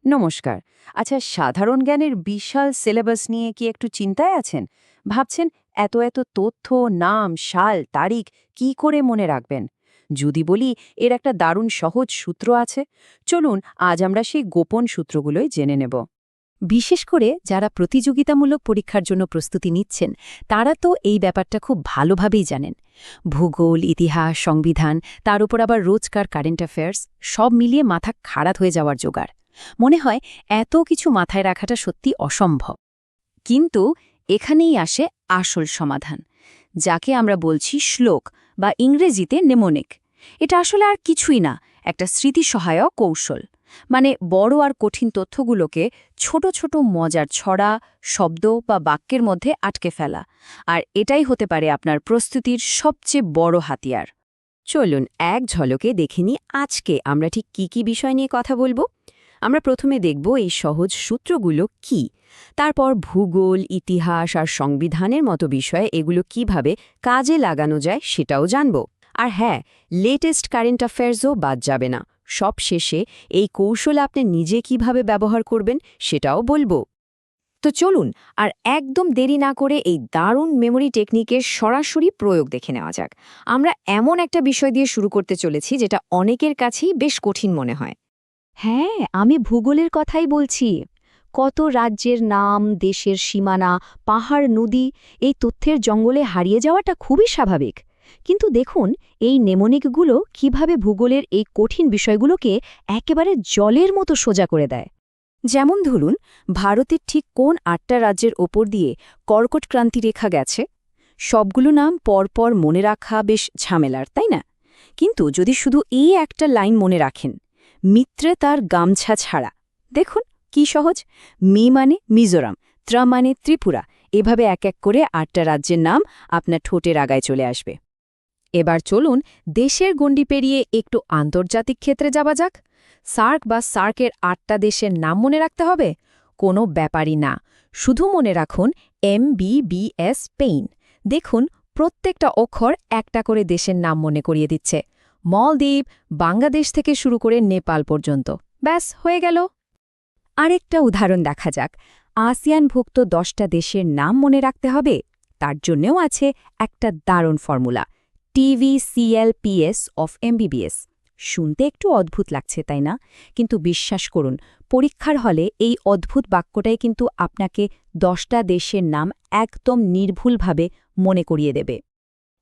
নমস্কার। আচ্ছা, সাধারণ জ্ঞানের বিশাল সিলেবাস নিয়ে কি একটু চিন্তায় আছেন? ভাবছেন এত এত তথ্য, নাম, সাল, তারিখ কি করে মনে রাখবেন? যদি বলি এর একটা দারুণ সহজ সূত্র আছে, চলুন আজ আমরা সেই গোপন সূত্রগুলোই জেনে নেব। বিশেষ করে যারা প্রতিযোগিতামূলক পরীক্ষার জন্য প্রস্তুতি নিচ্ছেন তারা তো এই ব্যাপারটা খুব ভালোভাবেই জানেন। ভূগোল, ইতিহাস, সংবিধান, তার উপর আবার রোজকার কারেন্ট অ্যাফেয়ার্স সব মিলিয়ে মাথা খাড়া হয়ে যাওয়ার জোগাড়। মনে হয় এত কিছু মাথায় রাখাটা সত্যি অসম্ভব। কিন্তু এখানেই আসে আসল সমাধান, যাকে আমরা বলছি শ্লোক বা ইংরেজিতে নেমোনিক। এটা আসলে আর কিছুই না, একটা স্মৃতিসহায়ক কৌশল। মানে বড় আর কঠিন তথ্যগুলোকে ছোট ছোট মজার ছড়া, শব্দ বা বাক্যের মধ্যে আটকে ফেলা। আর এটাই হতে পারে আপনার প্রস্তুতির সবচেয়ে বড় হাতিয়ার। চলুন এক ঝলকে দেখিনি আজকে আমরা ঠিক কি বিষয় নিয়ে কথা বলবো। আমরা প্রথমে দেখব এই সহজ সূত্রগুলো কি, তারপর ভূগোল, ইতিহাস আর সংবিধানের মতো বিষয়ে এগুলো কিভাবে কাজে লাগানো যায় সেটাও জানব। আর হ্যাঁ, লেটেস্ট কারেন্ট অ্যাফেয়ার্সও বাদ যাবে না। সব শেষে এই কৌশল আপনি নিজে কিভাবে ব্যবহার করবেন সেটাও বলবো। তো চলুন আর একদম দেরি না করে এই দারুণ মেমোরি টেকনিকের সরাসরি প্রয়োগ দেখে নেওয়া যাক। আমরা এমন একটা বিষয় দিয়ে শুরু করতে চলেছি যেটা অনেকের কাছেই বেশ কঠিন মনে হয়। হ্যাঁ, আমি ভূগোলের কথাই বলছি। কত রাজ্যের নাম, দেশের সীমানা, পাহাড়, নদী এই তথ্যের জঙ্গলে হারিয়ে যাওয়াটা খুবই স্বাভাবিক। কিন্তু দেখুন এই নেমোনিকগুলো কিভাবে ভূগোলের এই কঠিন বিষয়গুলোকে একেবারে জলের মতো সোজা করে দেয়। যেমন ধরুন, ভারতের ঠিক কোন ৮টা রাজ্যের ওপর দিয়ে কর্কট ক্রান্তি রেখা গেছে, সবগুলো নাম পরপর মনে রাখা বেশ ঝামেলার, তাই না? কিন্তু যদি শুধু এই একটা লাইন মনে রাখেন, মিত্রে তার গামছা ছাড়া, দেখুন কি সহজ। মি মানে মিজোরাম, ত্রা মানে ত্রিপুরা, এভাবে এক এক করে ৮টা রাজ্যের নাম আপনার ঠোঁটের আগায় চলে আসবে। এবার চলুন দেশের গণ্ডি পেরিয়ে একটু আন্তর্জাতিক ক্ষেত্রে যাওয়া যাক। সার্ক বা সার্কের ৮টা দেশের নাম মনে রাখতে হবে? কোনো ব্যাপারই না, শুধু মনে রাখুন MBBS স্পেন। দেখুন প্রত্যেকটা অক্ষর একটা করে দেশের নাম মনে করিয়ে দিচ্ছে। মলদ্বীপ, বাংলাদেশ থেকে শুরু করে নেপাল পর্যন্ত। ব্যাস হয়ে গেল। আরেকটা উদাহরণ দেখা যাক। আসিয়ানভুক্ত 10টা দেশের নাম মনে রাখতে হবে। তার জন্যও আছে একটা দারুণ ফর্মুলা, TVCLPS অফ MBBS। শুনতে একটু অদ্ভুত লাগছে, তাই না? কিন্তু বিশ্বাস করুন, পরীক্ষার হলে এই অদ্ভুত বাক্যটাই কিন্তু আপনাকে 10টা দেশের নাম একদম নির্ভুলভাবে মনে করিয়ে দেবে।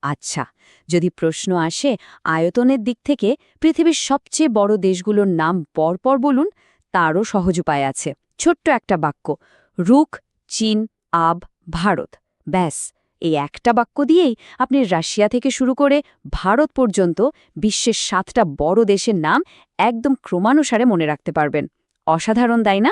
আচ্ছা, যদি প্রশ্ন আসে আয়তনের দিক থেকে পৃথিবীর সবচেয়ে বড় দেশগুলোর নাম পরপর বলুন, তারও সহজ উপায় আছে। ছোট্ট একটা বাক্য, রুক, চীন, আব, ভারত। ব্যাস, এই একটা বাক্য দিয়েই আপনি রাশিয়া থেকে শুরু করে ভারত পর্যন্ত বিশ্বের 7টা বড় দেশের নাম একদম ক্রমানুসারে মনে রাখতে পারবেন। অসাধারণ, তাই না?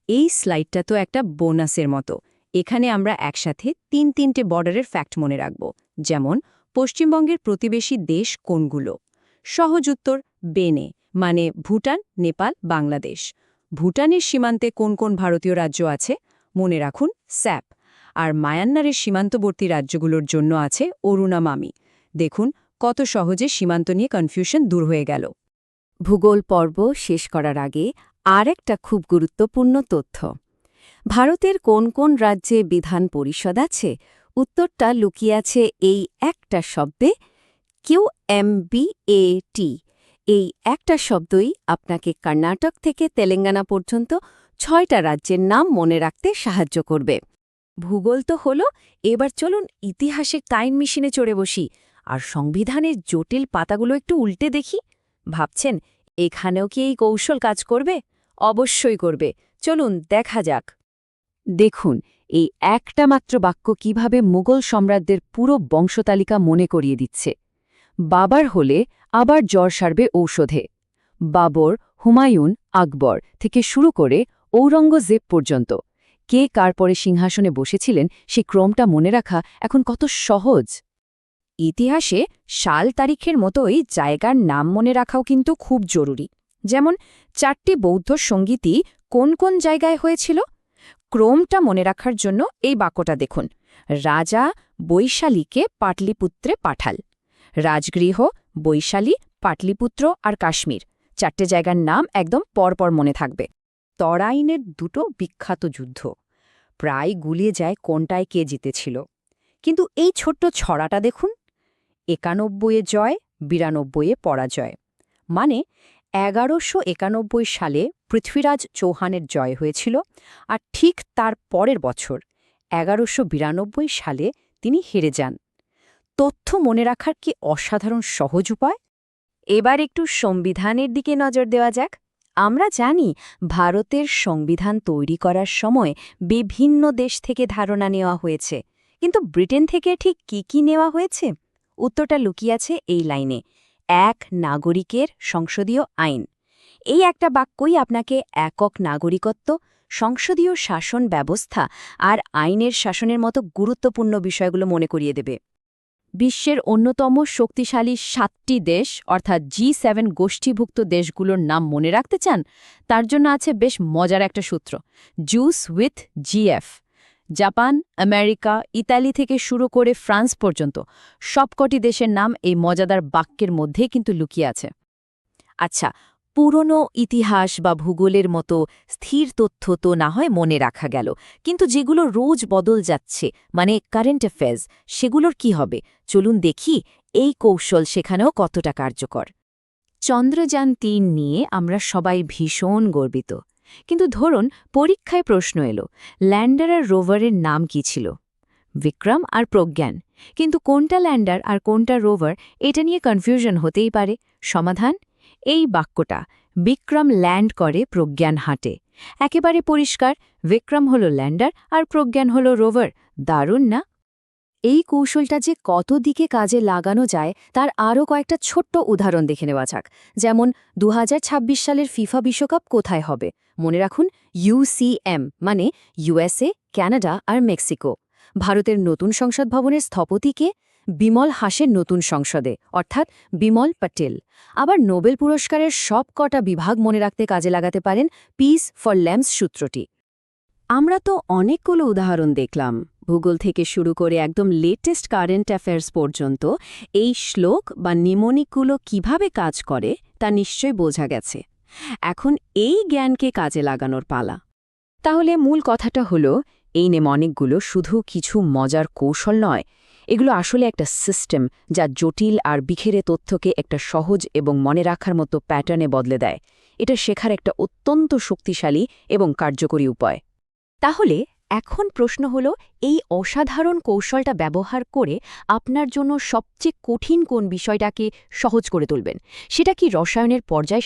এই স্লাইডটা তো একটা বোনাসের মতো। এখানে আমরা একসাথে তিনটে বর্ডারের ফ্যাক্ট মনে রাখব। যেমন পশ্চিমবঙ্গের প্রতিবেশী দেশ কোনগুলো? সহজ উত্তর বেনে, মানে ভুটান, নেপাল, বাংলাদেশ। ভুটানের সীমান্তে কোন কোন ভারতীয় রাজ্য আছে? মনে রাখুন স্যাপ। আর মায়ানমারের সীমান্তবর্তী রাজ্যগুলোর জন্য আছে অরুণামামি। দেখুন কত সহজে সীমান্ত নিয়ে কনফিউশন দূর হয়ে গেল। ভূগোল পর্ব শেষ করার আগে আর একটা খুব গুরুত্বপূর্ণ তথ্য। ভারতের কোন কোন রাজ্যে বিধান পরিষদ আছে? উত্তরটা লুকিয়ে আছে এই একটা শব্দে, QMBAT। এই একটা শব্দই আপনাকে কর্ণাটক থেকে তেলেঙ্গানা পর্যন্ত 6টা রাজ্যের নাম মনে রাখতে সাহায্য করবে। ভূগোল তো হলো, এবার চলুন ইতিহাসের টাইম মেশিনে চড়ে বসি আর সংবিধানের জটিল পাতাগুলো একটু উল্টে দেখি। ভাবছেন এখানেও কি এই কৌশল কাজ করবে? অবশ্যই করবে। চলুন দেখা যাক। দেখুন এই একটা মাত্র বাক্য কিভাবে মুঘল সম্রাটদের পুরো বংশতালিকা মনে করিয়ে দিচ্ছে। বাবার হলে আবার জ্বর সারবে ঔষধে। বাবর, হুমায়ুন, আকবর থেকে শুরু করে ঔরঙ্গজেব পর্যন্ত কে কার পরে সিংহাসনে বসেছিলেন সেই ক্রমটা মনে রাখা এখন কত সহজ। ইতিহাসে সাল তারিখের মতোই জায়গার নাম মনে রাখাও কিন্তু খুব জরুরি। যেমন 4টি বৌদ্ধ সঙ্গীতই কোন কোন জায়গায় হয়েছিল? ক্রমটা মনে রাখার জন্য এই বাক্যটা দেখুন। রাজা বৈশালীকে পাটলিপুত্রে পাঠাল। রাজগৃহ, বৈশালী, পাটলিপুত্র আর কাশ্মীর 4টে জায়গার নাম একদম পরপর মনে থাকবে। তরাইনের দুটো বিখ্যাত যুদ্ধ। প্রায় গুলিয়ে যায় কোনটায় কে জিতেছিল। কিন্তু এই ছোট্ট ছড়াটা দেখুন, ৯১-এ জয়, ৯২-এ পরাজয়। মানে ১১৯১ সালে পৃথ্বীরাজ চৌহানের জয় হয়েছিল, আর ঠিক তার পরের বছর ১১৯২ সালে তিনি হেরে যান। তথ্য মনে রাখার কি অসাধারণ সহজ উপায়। এবার একটু সংবিধানের দিকে নজর দেওয়া যাক। আমরা জানি ভারতের সংবিধান তৈরি করার সময় বিভিন্ন দেশ থেকে ধারণা নেওয়া হয়েছে, কিন্তু ব্রিটেন থেকে ঠিক কি নেওয়া হয়েছে? উত্তরটা লুকিয়ে আছে এই লাইনে, এক নাগরিকের সংসদীয় আইন। এই একটা বাক্যই আপনাকে একক নাগরিকত্ব, সংসদীয় শাসন ব্যবস্থা আর আইনের শাসনের মতো গুরুত্বপূর্ণ বিষয়গুলো মনে করিয়ে দেবে। বিশ্বের অন্যতম শক্তিশালী 7টি দেশ অর্থাৎ G7 গোষ্ঠীভুক্ত দেশগুলোর নাম মনে রাখতে চান? তার জন্য আছে বেশ মজার একটা সূত্র, juice with GF। Japan, America, Italy থেকে শুরু করে ফ্রান্স পর্যন্ত সবকটি দেশের নাম এই মজাদার বাক্যের মধ্যে কিন্তু লুকিয়ে আছে। আচ্ছা, পুরনো ইতিহাস বা ভূগোলের মতো স্থির তথ্য তো না হয় মনে রাখা গেল, কিন্তু যেগুলো রোজ বদল যাচ্ছে, মানে কারেন্ট অ্যাফেয়ার্স, সেগুলোর কি হবে? চলুন দেখি এই কৌশল সেখানেও কতটা কার্যকর। চন্দ্রযান-৩ নিয়ে আমরা সবাই ভীষণ গর্বিত, কিন্তু ধরুন পরীক্ষায় প্রশ্ন এলো, ল্যান্ডার আর রোভারের নাম কি ছিল? বিক্রম আর প্রজ্ঞান। কিন্তু কোনটা ল্যান্ডার আর কোনটা রোভার, এটা নিয়ে কনফিউশন হতেই পারে। সমাধান এই বাক্যটা, বিক্রম ল্যান্ড করে, প্রজ্ঞান হাঁটে। একেবারে পরিষ্কার, বিক্রম হল ল্যান্ডার আর প্রজ্ঞান হল রোভার। দারুণ না? এই কৌশলটা যে কত দিকে কাজে লাগানো যায় তার আরও কয়েকটা ছোট্ট উদাহরণ দেখে নেওয়া যাক। যেমন ২০২৬ সালের ফিফা বিশ্বকাপ কোথায় হবে? মনে রাখুন, UCM মানে USA, কানাডা আর মেক্সিকো। ভারতের নতুন সংসদ ভবনের স্থপতিকে? বিমল হাসের নতুন সংসদে, অর্থাৎ বিমল পটেল। আবার নোবেল পুরস্কারের সব কটা বিভাগ মনে রাখতে কাজে লাগাতে পারেন পিস ফর ল্যাম্পস সূত্রটি। আমরা তো অনেকগুলো উদাহরণ দেখলাম, ভূগোল থেকে শুরু করে একদম লেটেস্ট কারেন্ট অ্যাফেয়ার্স পর্যন্ত। এই শ্লোক বা নিমোনিকগুলো কিভাবে কাজ করে তা নিশ্চয় বোঝা গেছে। এখন এই জ্ঞানকে কাজে লাগানোর পালা। তাহলে মূল কথাটা হলো, এই নেমনিকগুলো শুধু কিছু মজার কৌশল নয়, এগুলো আসলে একটা সিস্টেম যা জটিল আর বিখেরে তথ্যকে একটা সহজ এবং মনে রাখার মতো প্যাটার্নে বদলে দেয়। এটা শেখার একটা অত্যন্ত শক্তিশালী এবং কার্যকরী উপায়। তাহলে এখন প্রশ্ন হলো, এই অসাধারণ কৌশলটা ব্যবহার করে আপনার জন্য সবচেয়ে কঠিন কোন বিষয়টাকে সহজ করে তুলবেন? সেটা কি রসায়নের পর্যায়